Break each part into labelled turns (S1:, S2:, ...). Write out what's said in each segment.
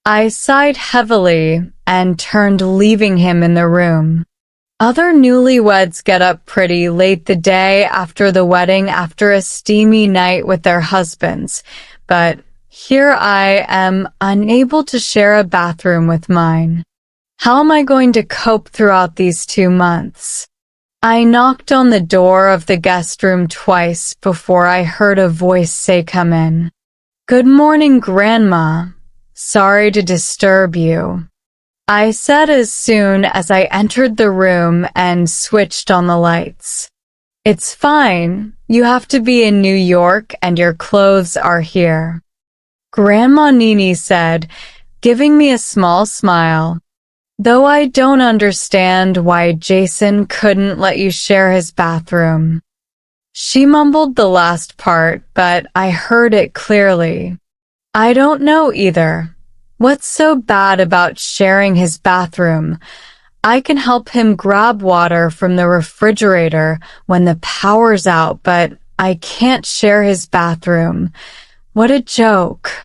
S1: I sighed heavily and turned, leaving him in the room. Other newlyweds get up pretty late the day after the wedding after a steamy night with their husbands, but here I am unable to share a bathroom with mine. How am I going to cope throughout these 2 months? I knocked on the door of the guest room twice before I heard a voice say, "Come in." "Good morning, Grandma. Sorry to disturb you," I said as soon as I entered the room and switched on the lights. "It's fine. You have to be in New York and your clothes are here," Grandma Nini said, giving me a small smile. "Though I don't understand why Jason couldn't let you share his bathroom." She mumbled the last part, but I heard it clearly. "I don't know either. What's so bad about sharing his bathroom? I can help him grab water from the refrigerator when the power's out, but I can't share his bathroom. What a joke."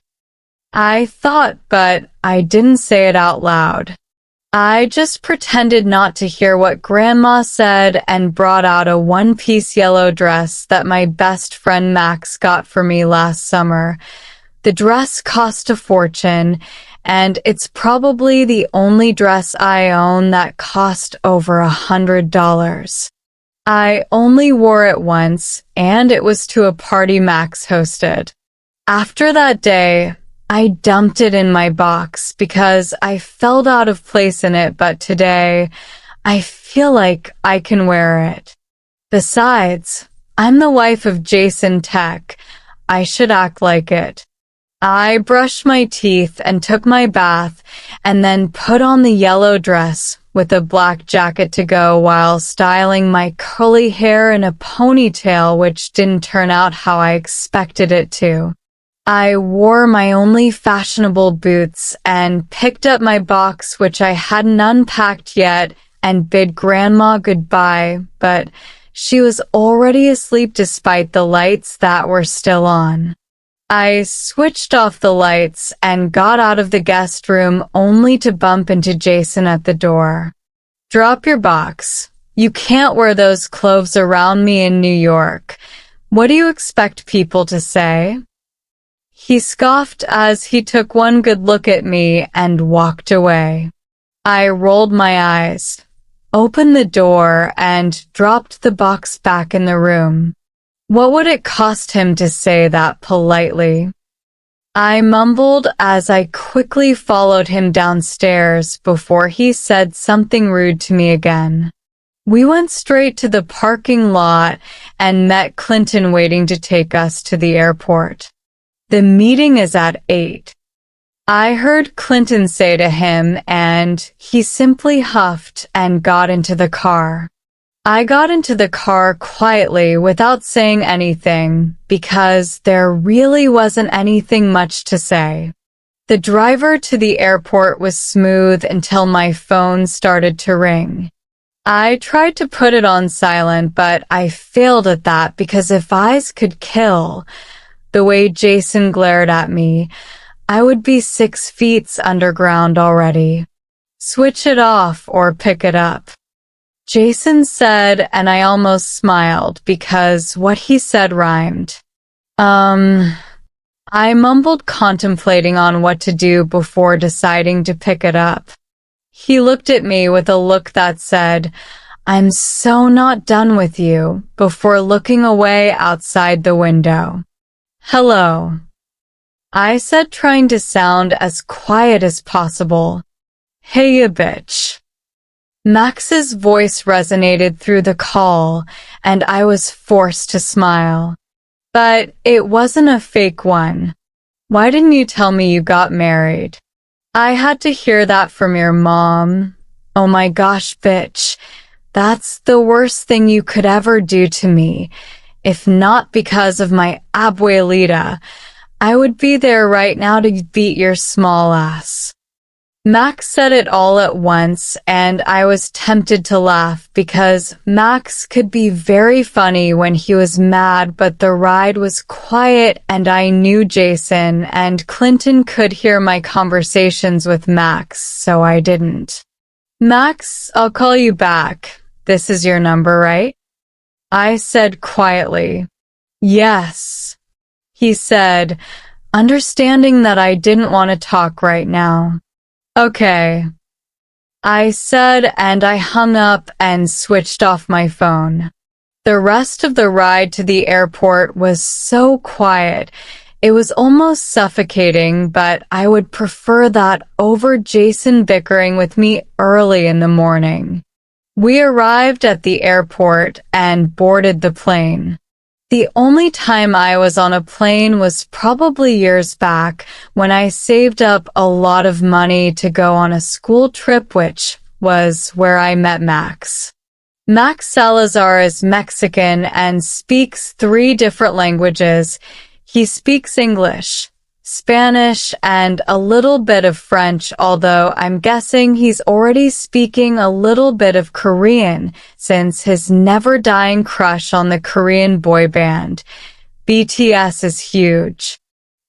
S1: I thought, but I didn't say it out loud. I just pretended not to hear what Grandma said and brought out a one-piece yellow dress that my best friend Max got for me last summer. The dress cost a fortune, and it's probably the only dress I own that cost over $100. I only wore it once, and it was to a party Max hosted. After that day, I dumped it in my box because I felt out of place in it, but today, I feel like I can wear it. Besides, I'm the wife of Jason Tech. I should act like it. I brushed my teeth and took my bath and then put on the yellow dress with a black jacket to go while styling my curly hair in a ponytail, which didn't turn out how I expected it to. I wore my only fashionable boots and picked up my box, which I hadn't unpacked yet, and bid Grandma goodbye, but she was already asleep despite the lights that were still on. I switched off the lights and got out of the guest room only to bump into Jason at the door. "Drop your box. You can't wear those clothes around me in New York. What do you expect people to say?" He scoffed as he took one good look at me and walked away. I rolled my eyes, opened the door, and dropped the box back in the room. What would it cost him to say that politely? I mumbled as I quickly followed him downstairs before he said something rude to me again. We went straight to the parking lot and met Clinton waiting to take us to the airport. "The meeting is at 8. I heard Clinton say to him, and he simply huffed and got into the car. I got into the car quietly without saying anything because there really wasn't anything much to say. The drive to the airport was smooth until my phone started to ring. I tried to put it on silent, but I failed at that because if eyes could kill, the way Jason glared at me, I would be 6 feet underground already. "Switch it off or pick it up," Jason said, and I almost smiled because what he said rhymed. I mumbled, contemplating on what to do before deciding to pick it up. He looked at me with a look that said, "I'm so not done with you," before looking away outside the window. "Hello," I said, trying to sound as quiet as possible. "Hey, you bitch." Max's voice resonated through the call, and I was forced to smile. But it wasn't a fake one. "Why didn't you tell me you got married?" "I had to hear that from your mom." "Oh my gosh, bitch. That's the worst thing you could ever do to me. If not because of my abuelita, I would be there right now to beat your small ass." Max said it all at once, and I was tempted to laugh because Max could be very funny when he was mad, but the ride was quiet and I knew Jason and Clinton could hear my conversations with Max, so I didn't. Max, I'll call you back. This is your number, right? I said quietly, yes. He said, understanding that I didn't want to talk right now. Okay, I said, and I hung up and switched off my phone. The rest of the ride to the airport was so quiet. It was almost suffocating, but I would prefer that over Jason bickering with me early in the morning. We arrived at the airport and boarded the plane. The only time I was on a plane was probably years back when I saved up a lot of money to go on a school trip, which was where I met Max. Max Salazar is Mexican and speaks 3 different languages. He speaks English, Spanish, and a little bit of French, although I'm guessing he's already speaking a little bit of Korean since his never-dying crush on the Korean boy band. BTS is huge.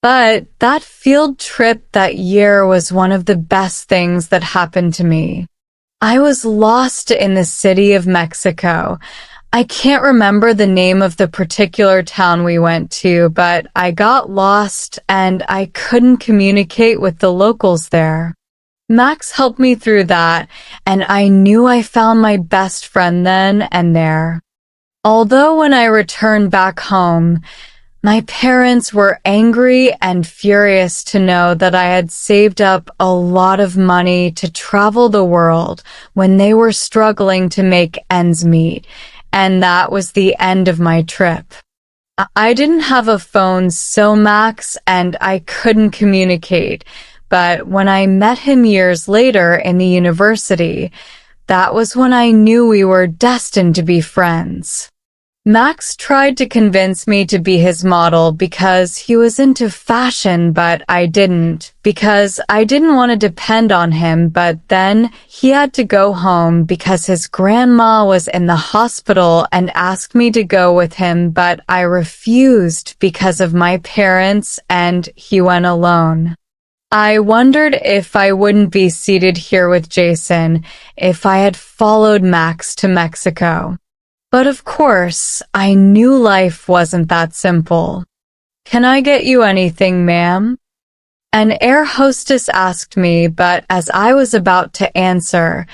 S1: But that field trip that year was one of the best things that happened to me. I was lost in the city of Mexico. I can't remember the name of the particular town we went to, but I got lost and I couldn't communicate with the locals there. Max helped me through that, and I knew I found my best friend then and there. Although when I returned back home, my parents were angry and furious to know that I had saved up a lot of money to travel the world when they were struggling to make ends meet. And that was the end of my trip. I didn't have a phone, so Max and I couldn't communicate, but when I met him years later in the university, that was when I knew we were destined to be friends. Max tried to convince me to be his model because he was into fashion, but I didn't, because I didn't want to depend on him. But then he had to go home because his grandma was in the hospital and asked me to go with him, but I refused because of my parents, and he went alone. I wondered if I wouldn't be seated here with Jason if I had followed Max to Mexico. But of course, I knew life wasn't that simple. Can I get you anything, ma'am? An air hostess asked me, but as I was about to answer,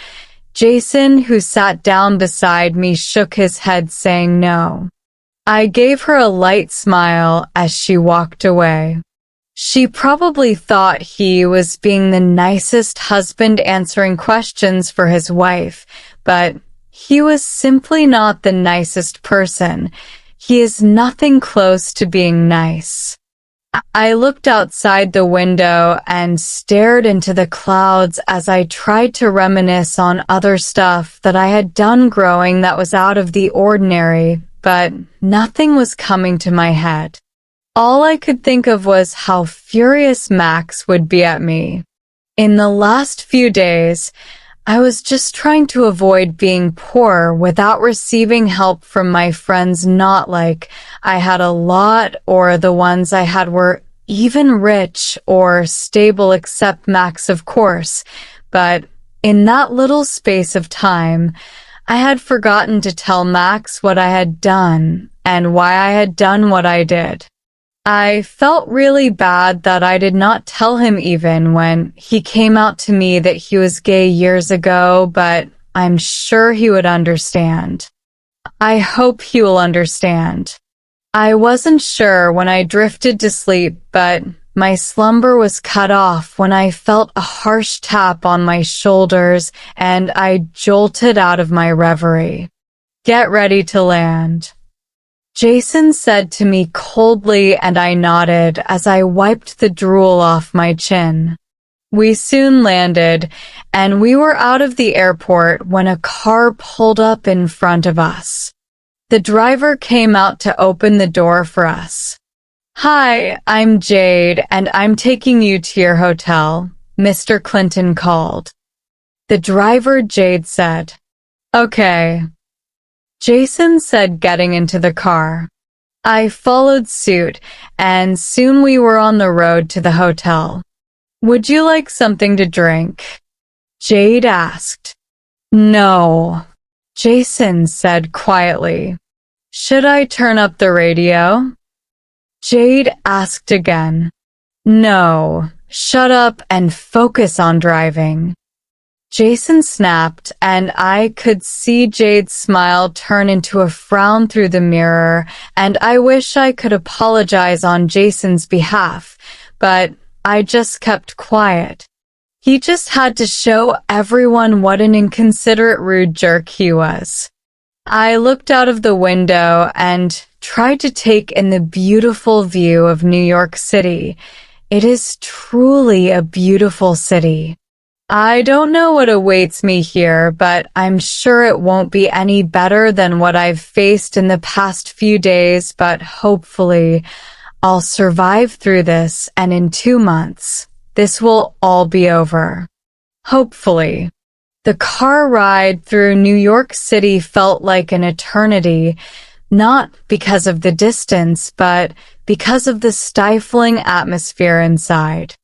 S1: Jason, who sat down beside me, shook his head saying no. I gave her a light smile as she walked away. She probably thought he was being the nicest husband answering questions for his wife, but he was simply not the nicest person. He is nothing close to being nice. I looked outside the window and stared into the clouds as I tried to reminisce on other stuff that I had done growing that was out of the ordinary, but nothing was coming to my head. All I could think of was how furious Max would be at me. In the last few days, I was just trying to avoid being poor without receiving help from my friends, not like I had a lot or the ones I had were even rich or stable, except Max, of course. But in that little space of time, I had forgotten to tell Max what I had done and why I had done what I did. I felt really bad that I did not tell him even when he came out to me that he was gay years ago, but I'm sure he would understand. I hope he will understand. I wasn't sure when I drifted to sleep, but my slumber was cut off when I felt a harsh tap on my shoulders and I jolted out of my reverie. Get ready to land, Jason said to me coldly, and I nodded as I wiped the drool off my chin. We soon landed, and we were out of the airport when a car pulled up in front of us. The driver came out to open the door for us. Hi, I'm Jade, and I'm taking you to your hotel. Mr. Clinton called. The driver, Jade said. Okay, Jason said, getting into the car. I followed suit, and soon we were on the road to the hotel. Would you like something to drink? Jade asked. No, Jason said quietly. Should I turn up the radio? Jade asked again. No, shut up and focus on driving. Jason snapped, and I could see Jade's smile turn into a frown through the mirror, and I wish I could apologize on Jason's behalf, but I just kept quiet. He just had to show everyone what an inconsiderate, rude jerk he was. I looked out of the window and tried to take in the beautiful view of New York City. It is truly a beautiful city. I don't know what awaits me here, but I'm sure it won't be any better than what I've faced in the past few days, but hopefully I'll survive through this, and in 2 months, this will all be over. Hopefully. The car ride through New York City felt like an eternity, not because of the distance, but because of the stifling atmosphere inside.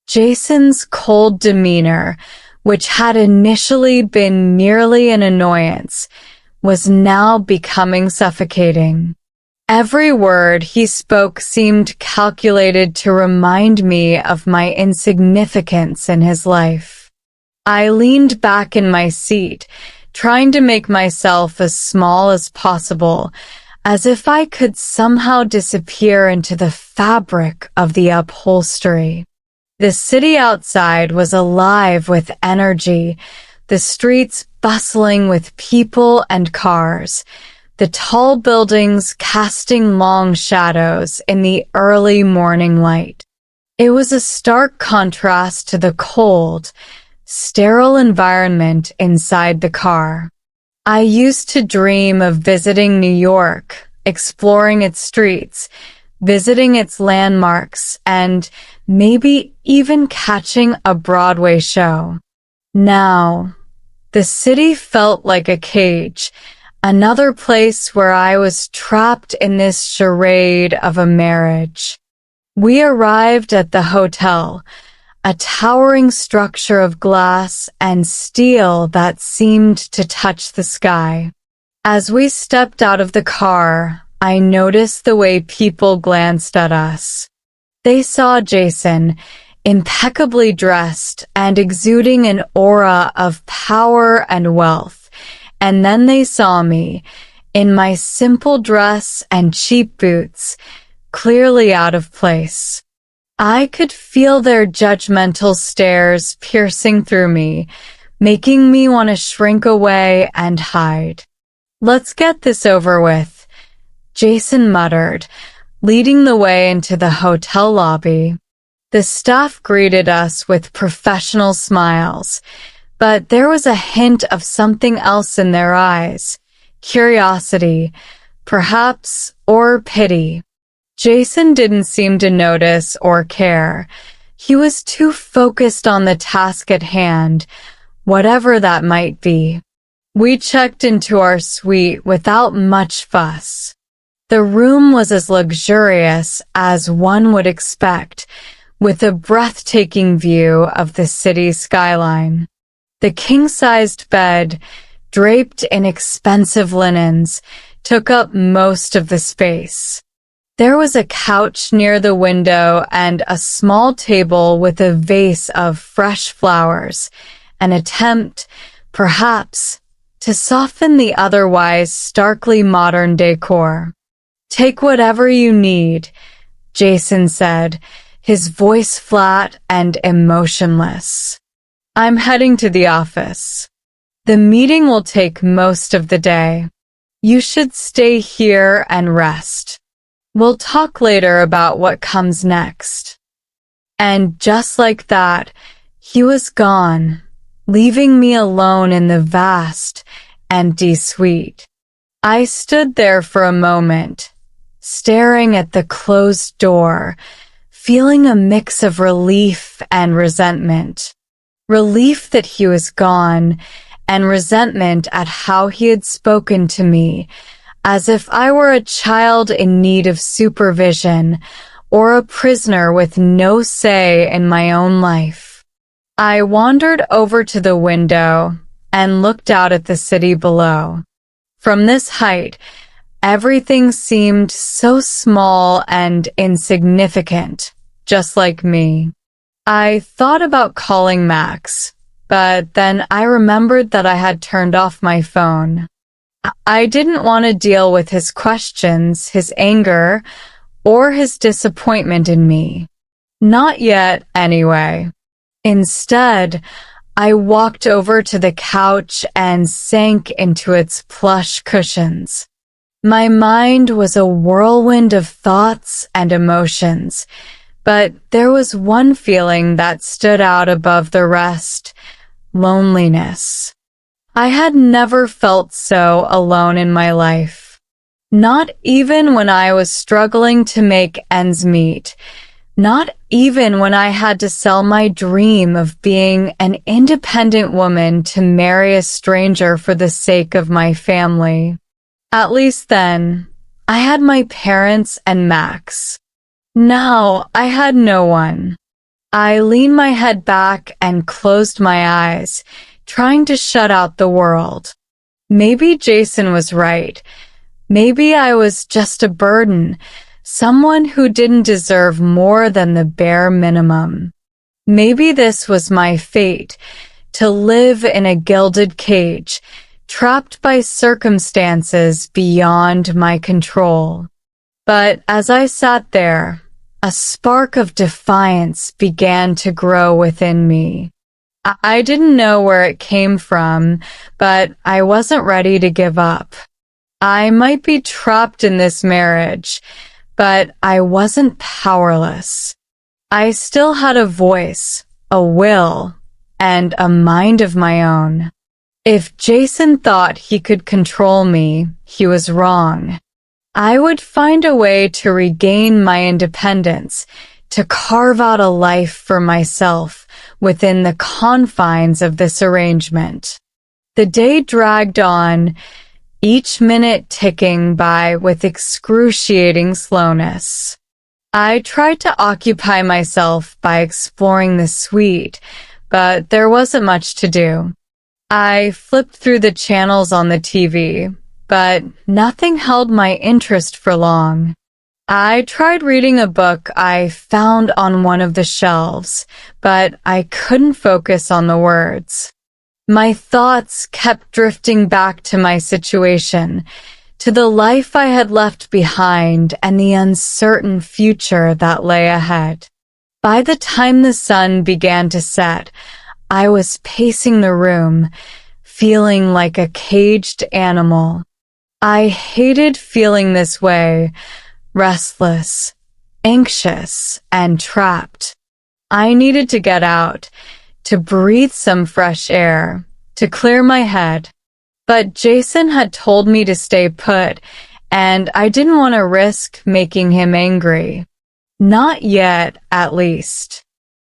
S1: Jason's cold demeanor, which had initially been merely an annoyance, was now becoming suffocating. Every word he spoke seemed calculated to remind me of my insignificance in his life. I leaned back in my seat, trying to make myself as small as possible, as if I could somehow disappear into the fabric of the upholstery. The city outside was alive with energy, the streets bustling with people and cars, the tall buildings casting long shadows in the early morning light. It was a stark contrast to the cold, sterile environment inside the car. I used to dream of visiting New York, exploring its streets, visiting its landmarks, and maybe even catching a Broadway show. Now, the city felt like a cage, another place where I was trapped in this charade of a marriage. We arrived at the hotel, a towering structure of glass and steel that seemed to touch the sky. As we stepped out of the car, I noticed the way people glanced at us. They saw Jason, impeccably dressed and exuding an aura of power and wealth, and then they saw me, in my simple dress and cheap boots, clearly out of place. I could feel their judgmental stares piercing through me, making me want to shrink away and hide. Let's get this over with, Jason muttered, leading the way into the hotel lobby. The staff greeted us with professional smiles, but there was a hint of something else in their eyes, curiosity, perhaps, or pity. Jason didn't seem to notice or care. He was too focused on the task at hand, whatever that might be. We checked into our suite without much fuss. The room was as luxurious as one would expect, with a breathtaking view of the city skyline. The king-sized bed, draped in expensive linens, took up most of the space. There was a couch near the window and a small table with a vase of fresh flowers, an attempt, perhaps, to soften the otherwise starkly modern decor. "Take whatever you need," Jason said, his voice flat and emotionless. "I'm heading to the office. The meeting will take most of the day. You should stay here and rest. We'll talk later about what comes next." And just like that, he was gone, leaving me alone in the vast, empty suite. I stood there for a moment, staring at the closed door, feeling a mix of relief and resentment. Relief that he was gone, and resentment at how he had spoken to me, as if I were a child in need of supervision or a prisoner with no say in my own life. I wandered over to the window and looked out at the city below. From this height, everything seemed so small and insignificant, just like me. I thought about calling Max, but then I remembered that I had turned off my phone. I didn't want to deal with his questions, his anger, or his disappointment in me. Not yet, anyway. Instead, I walked over to the couch and sank into its plush cushions. My mind was a whirlwind of thoughts and emotions, but there was one feeling that stood out above the rest: loneliness. I had never felt so alone in my life. Not even when I was struggling to make ends meet. Not even when I had to sell my dream of being an independent woman to marry a stranger for the sake of my family. At least then, I had my parents and Max. Now, I had no one. I leaned my head back and closed my eyes, trying to shut out the world. Maybe Jason was right. Maybe I was just a burden, someone who didn't deserve more than the bare minimum. Maybe this was my fate, to live in a gilded cage, trapped by circumstances beyond my control. But as I sat there, a spark of defiance began to grow within me. I didn't know where it came from, but I wasn't ready to give up. I might be trapped in this marriage, but I wasn't powerless. I still had a voice, a will, and a mind of my own. If Jason thought he could control me, he was wrong. I would find a way to regain my independence, to carve out a life for myself within the confines of this arrangement. The day dragged on, each minute ticking by with excruciating slowness. I tried to occupy myself by exploring the suite, but there wasn't much to do. I flipped through the channels on the TV, but nothing held my interest for long. I tried reading a book I found on one of the shelves, but I couldn't focus on the words. My thoughts kept drifting back to my situation, to the life I had left behind and the uncertain future that lay ahead. By the time the sun began to set, I was pacing the room, feeling like a caged animal. I hated feeling this way, restless, anxious, and trapped. I needed to get out, to breathe some fresh air, to clear my head. But Jason had told me to stay put, and I didn't want to risk making him angry. Not yet, at least.